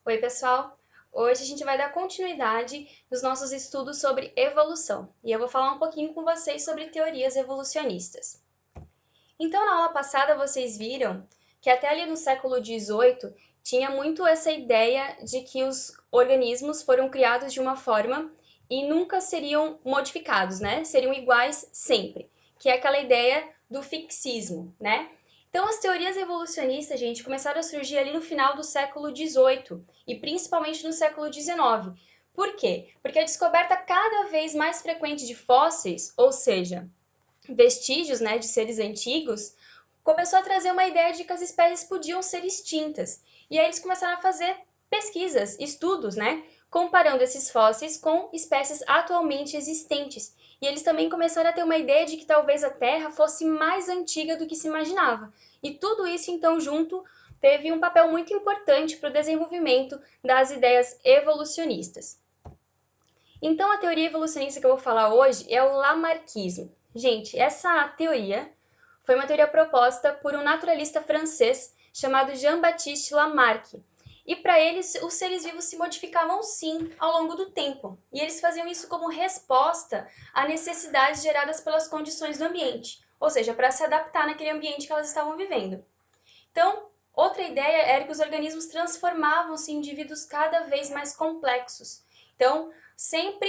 Oi, pessoal! Hoje a gente vai dar continuidade nos nossos estudos sobre evolução e eu vou falar um pouquinho com vocês sobre teorias evolucionistas. Então, na aula passada, vocês viram que até ali no século XVIII tinha muito essa ideia de que os organismos foram criados de uma forma e nunca seriam modificados, né? Seriam iguais sempre, que é aquela ideia do fixismo, né? Então, as teorias evolucionistas, gente, começaram a surgir ali no final do século XVIII e principalmente no século XIX. Por quê? Porque a descoberta cada vez mais frequente de fósseis, ou seja, vestígios, né, de seres antigos, começou a trazer uma ideia de que as espécies podiam ser extintas. E aí eles começaram a fazer pesquisas, estudos, né, comparando esses fósseis com espécies atualmente existentes. E eles também começaram a ter uma ideia de que talvez a Terra fosse mais antiga do que se imaginava. E tudo isso, então, junto, teve um papel muito importante para o desenvolvimento das ideias evolucionistas. Então, a teoria evolucionista que eu vou falar hoje é o Lamarckismo. Gente, essa teoria foi uma teoria proposta por um naturalista francês chamado Jean-Baptiste Lamarck. E para eles, os seres vivos se modificavam sim ao longo do tempo. E eles faziam isso como resposta a necessidades geradas pelas condições do ambiente, ou seja, para se adaptar naquele ambiente que elas estavam vivendo. Então, outra ideia era que os organismos transformavam-se em indivíduos cada vez mais complexos. Então, sempre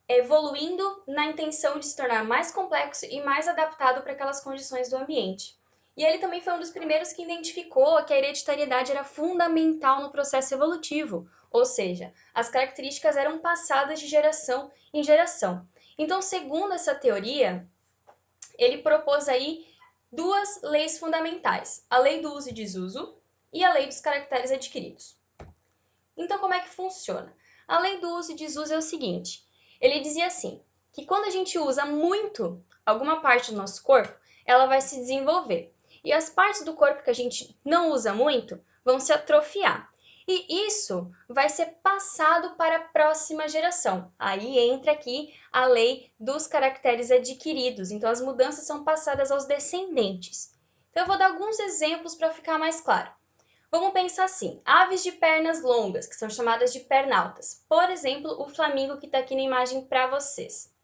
evoluindo na intenção de se tornar mais complexo e mais adaptado para aquelas condições do ambiente. E ele também foi um dos primeiros que identificou que a hereditariedade era fundamental no processo evolutivo, ou seja, as características eram passadas de geração em geração. Então, segundo essa teoria, ele propôs aí duas leis fundamentais, a lei do uso e desuso e a lei dos caracteres adquiridos. Então, como é que funciona? A lei do uso e desuso é o seguinte, ele dizia assim, que quando a gente usa muito alguma parte do nosso corpo, ela vai se desenvolver. E as partes do corpo que a gente não usa muito vão se atrofiar. E isso vai ser passado para a próxima geração. Aí entra aqui a lei dos caracteres adquiridos. Então, as mudanças são passadas aos descendentes. Então, eu vou dar alguns exemplos para ficar mais claro. Vamos pensar assim, aves de pernas longas, que são chamadas de pernaltas. Por exemplo, o flamingo que está aqui na imagem para vocês.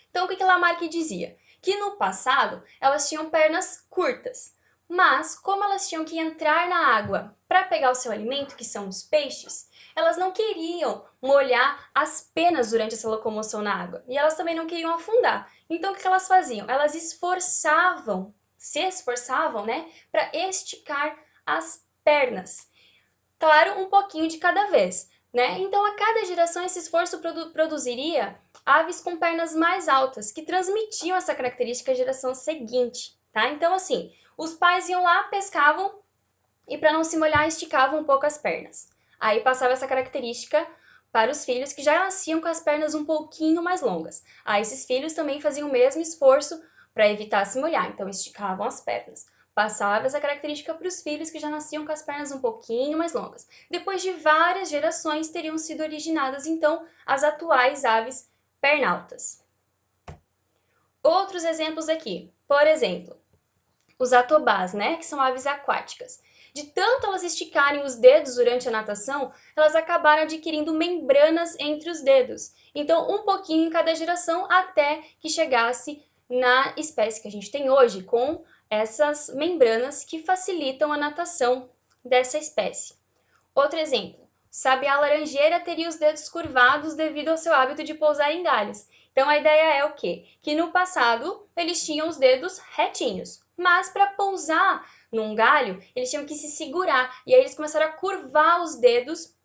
Então, o que Lamarck dizia? Que no passado, elas tinham pernas curtas, mas como elas tinham que entrar na água para pegar o seu alimento, que são os peixes, elas não queriam molhar as penas durante essa locomoção na água. E elas também não queriam afundar. Então, o que elas faziam? Elas se esforçavam, né, para esticar as pernas. Claro, um pouquinho de cada vez, né? Então, a cada geração, esse esforço produziria aves com pernas mais altas, que transmitiam essa característica à geração seguinte, tá? Então, assim, os pais iam lá, pescavam e, para não se molhar, esticavam um pouco as pernas. Aí passava essa característica para os filhos que já nasciam com as pernas um pouquinho mais longas. Aí esses filhos também faziam o mesmo esforço para evitar se molhar, então esticavam as pernas. Passava essa característica para os filhos que já nasciam com as pernas um pouquinho mais longas. Depois de várias gerações, teriam sido originadas, então, as atuais aves pernaltas. Outros exemplos aqui. Por exemplo, os atobás, né, que são aves aquáticas. De tanto elas esticarem os dedos durante a natação, elas acabaram adquirindo membranas entre os dedos. Então, um pouquinho em cada geração até que chegasse na espécie que a gente tem hoje, com essas membranas que facilitam a natação dessa espécie. Outro exemplo, sabiá laranjeira teria os dedos curvados devido ao seu hábito de pousar em galhos. Então a ideia é o quê? Que no passado eles tinham os dedos retinhos, mas para pousar num galho eles tinham que se segurar e aí eles começaram a curvar os dedos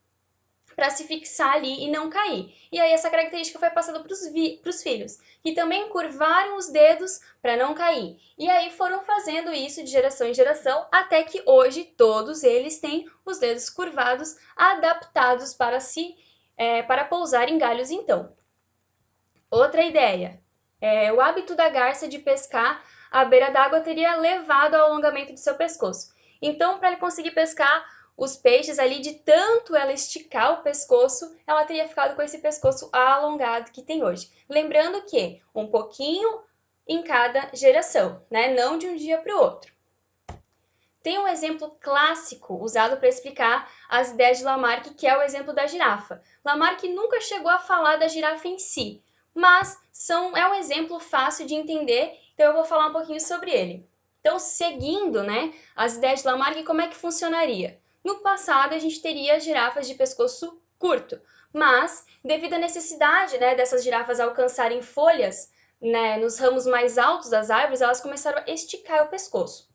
para se fixar ali e não cair. E aí essa característica foi passada para os filhos, que também curvaram os dedos para não cair. E aí foram fazendo isso de geração em geração, até que hoje todos eles têm os dedos curvados, adaptados para pousar em galhos então. Outra ideia, o hábito da garça de pescar à beira d'água teria levado ao alongamento de seu pescoço. Então, para ele conseguir pescar os peixes ali, de tanto ela esticar o pescoço, ela teria ficado com esse pescoço alongado que tem hoje. Lembrando que um pouquinho em cada geração, né? Não de um dia para o outro. tem um exemplo clássico usado para explicar as ideias de Lamarck, que é o exemplo da girafa. Lamarck nunca chegou a falar da girafa em si, mas é um exemplo fácil de entender, então eu vou falar um pouquinho sobre ele. Então, seguindo, né, as ideias de Lamarck, como é que funcionaria? No passado, a gente teria girafas de pescoço curto, mas devido à necessidade, né, dessas girafas alcançarem folhas, né, nos ramos mais altos das árvores, elas começaram a esticar o pescoço.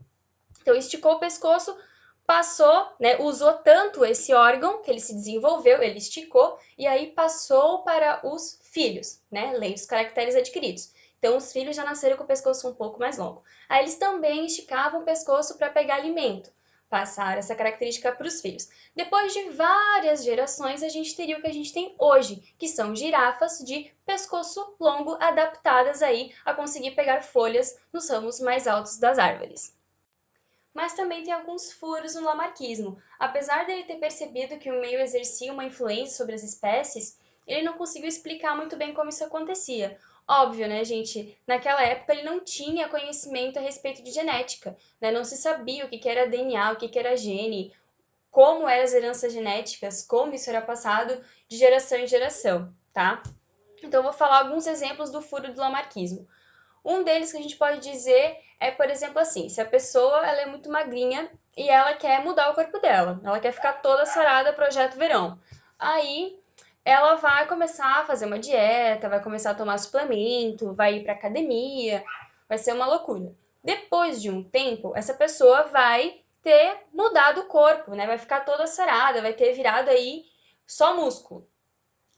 Então, esticou o pescoço, passou, né, usou tanto esse órgão que ele se desenvolveu, ele esticou, e aí passou para os filhos, né, lei dos caracteres adquiridos. Então, os filhos já nasceram com o pescoço um pouco mais longo. Aí, eles também esticavam o pescoço para pegar alimento, passaram essa característica para os filhos. Depois de várias gerações, a gente teria o que a gente tem hoje, que são girafas de pescoço longo adaptadas aí a conseguir pegar folhas nos ramos mais altos das árvores. Mas também tem alguns furos no lamarquismo. Apesar dele ter percebido que o meio exercia uma influência sobre as espécies, ele não conseguiu explicar muito bem como isso acontecia. Óbvio, né, gente? Naquela época ele não tinha conhecimento a respeito de genética, né? Não se sabia o que era DNA, o que era gene, como eram as heranças genéticas, como isso era passado de geração em geração, tá? Então eu vou falar alguns exemplos do furo do lamarquismo. Um deles que a gente pode dizer é, por exemplo, assim, se a pessoa ela é muito magrinha e ela quer mudar o corpo dela, ela quer ficar toda sarada, projeto verão. Aí ela vai começar a fazer uma dieta, vai começar a tomar suplemento, vai ir para academia, vai ser uma loucura. Depois de um tempo, essa pessoa vai ter mudado o corpo, né? Vai ficar toda sarada, vai ter virado aí só músculo.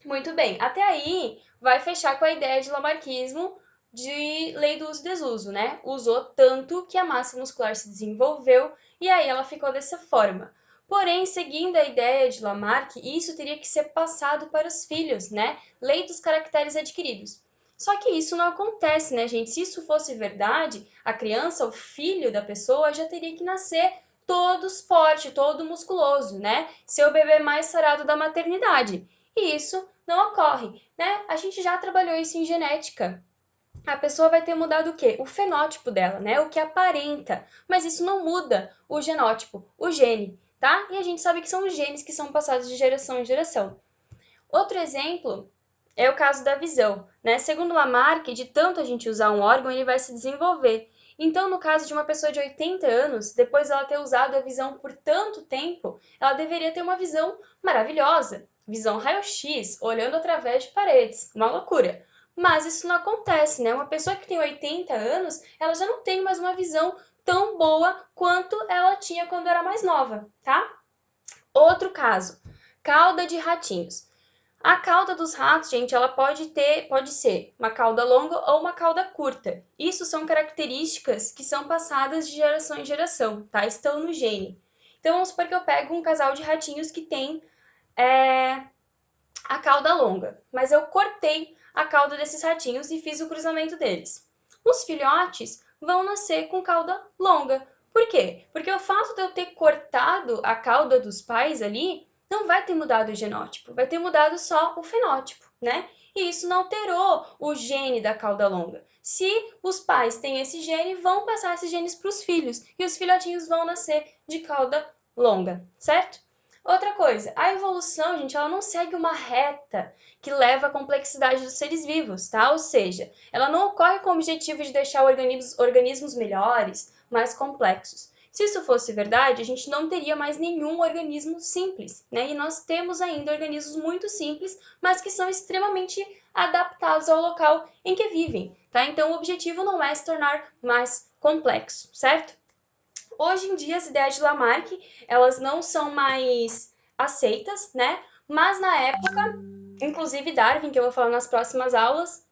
Muito bem, até aí vai fechar com a ideia de lamarquismo de lei do uso e desuso, né? Usou tanto que a massa muscular se desenvolveu e aí ela ficou dessa forma. Porém, seguindo a ideia de Lamarck, isso teria que ser passado para os filhos, né? Lei dos caracteres adquiridos. Só que isso não acontece, né, gente? Se isso fosse verdade, a criança, o filho da pessoa, já teria que nascer todo forte, todo musculoso, né? Ser o bebê mais sarado da maternidade. E isso não ocorre, né? A gente já trabalhou isso em genética. A pessoa vai ter mudado o quê? O fenótipo dela, né? O que aparenta. Mas isso não muda o genótipo, o gene, tá? E a gente sabe que são os genes que são passados de geração em geração. Outro exemplo é o caso da visão, né? Segundo Lamarck, de tanto a gente usar um órgão, ele vai se desenvolver. Então, no caso de uma pessoa de 80 anos, depois dela ter usado a visão por tanto tempo, ela deveria ter uma visão maravilhosa, visão raio-x, olhando através de paredes, uma loucura. Mas isso não acontece, né? Uma pessoa que tem 80 anos, ela já não tem mais uma visão tão boa quanto ela tinha quando era mais nova, tá? Outro caso, cauda de ratinhos. A cauda dos ratos, gente, ela pode ser uma cauda longa ou uma cauda curta. Isso são características que são passadas de geração em geração, tá? Estão no gene. Então, vamos supor que eu pego um casal de ratinhos que tem a cauda longa, mas eu cortei a cauda desses ratinhos e fiz o cruzamento deles. Os filhotes vão nascer com cauda longa. Por quê? Porque o fato de eu ter cortado a cauda dos pais ali não vai ter mudado o genótipo, vai ter mudado só o fenótipo, né? E isso não alterou o gene da cauda longa. Se os pais têm esse gene, vão passar esses genes para os filhos e os filhotinhos vão nascer de cauda longa, certo? Outra coisa, a evolução, gente, ela não segue uma reta que leva à complexidade dos seres vivos, tá? Ou seja, ela não ocorre com o objetivo de deixar organismos melhores, mais complexos. Se isso fosse verdade, a gente não teria mais nenhum organismo simples, né? E nós temos ainda organismos muito simples, mas que são extremamente adaptados ao local em que vivem, tá? Então, o objetivo não é se tornar mais complexo, certo? Hoje em dia, as ideias de Lamarck, elas não são mais aceitas, né? Mas na época, inclusive Darwin, que eu vou falar nas próximas aulas,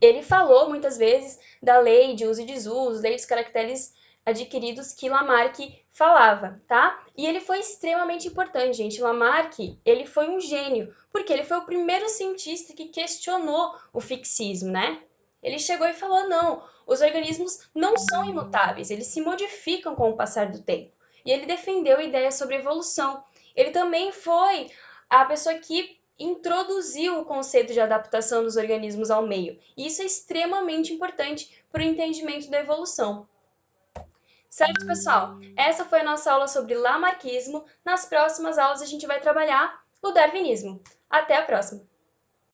ele falou muitas vezes da lei de uso e desuso, lei dos caracteres adquiridos que Lamarck falava, tá? E ele foi extremamente importante, gente. Lamarck, ele foi um gênio, porque ele foi o primeiro cientista que questionou o fixismo, né? Ele chegou e falou, não, os organismos não são imutáveis, eles se modificam com o passar do tempo. E ele defendeu a ideia sobre evolução. Ele também foi a pessoa que introduziu o conceito de adaptação dos organismos ao meio. E isso é extremamente importante para o entendimento da evolução. Certo, pessoal? Essa foi a nossa aula sobre lamarquismo. Nas próximas aulas a gente vai trabalhar o darwinismo. Até a próxima!